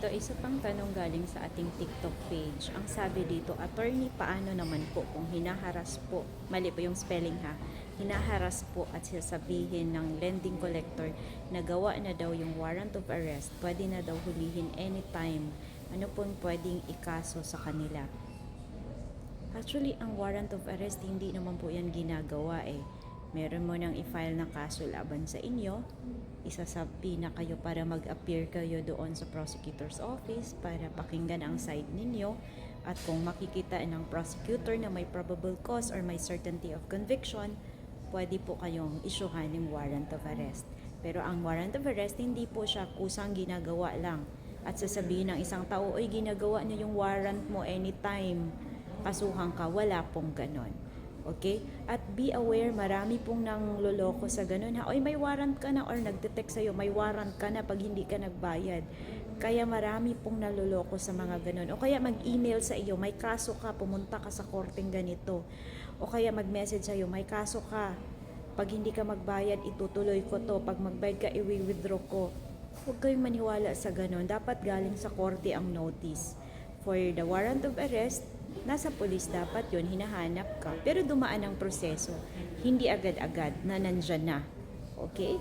Ito isa pang tanong galing sa ating TikTok page. Ang sabi dito, attorney, paano naman po kung hinaharas po, mali po yung spelling ha, hinaharas po at sasabihin ng lending collector na gawa na daw yung warrant of arrest, pwede na daw hulihin anytime. Ano pong pwedeng ikaso sa kanila? Actually, ang warrant of arrest, hindi naman po yan ginagawa eh. Meron mo nang i-file ng kaso laban sa inyo, isasabi na kayo para mag-appear kayo doon sa prosecutor's office para pakinggan ang side ninyo, at kung makikita ng prosecutor na may probable cause or may certainty of conviction, pwede po kayong isyuhan ng warrant of arrest. Pero ang warrant of arrest, hindi po siya kusang ginagawa lang at sasabihin ng isang tao, oy, ginagawa niyo yung warrant mo anytime kasuhan ka. Wala pong ganon. Okay? At be aware, marami pong nang loloko sa ganun ha. Oy, may warrant ka na, or nagde-text sa'yo, may warrant ka na pag hindi ka nagbayad. Kaya marami pong naloloko sa mga ganun. O kaya mag-email sa iyo, may kaso ka, pumunta ka sa korteng ganito. O kaya mag-message sa'yo, may kaso ka, pag hindi ka magbayad, itutuloy ko to. Pag magbayad ka, i-withdraw ko. Huwag kayong maniwala sa ganun. Dapat galing sa korte ang notice. For the warrant of arrest, nasa pulis dapat yun, hinahanap ka. Pero dumaan ang proseso. Hindi agad-agad na nandyan na. Okay?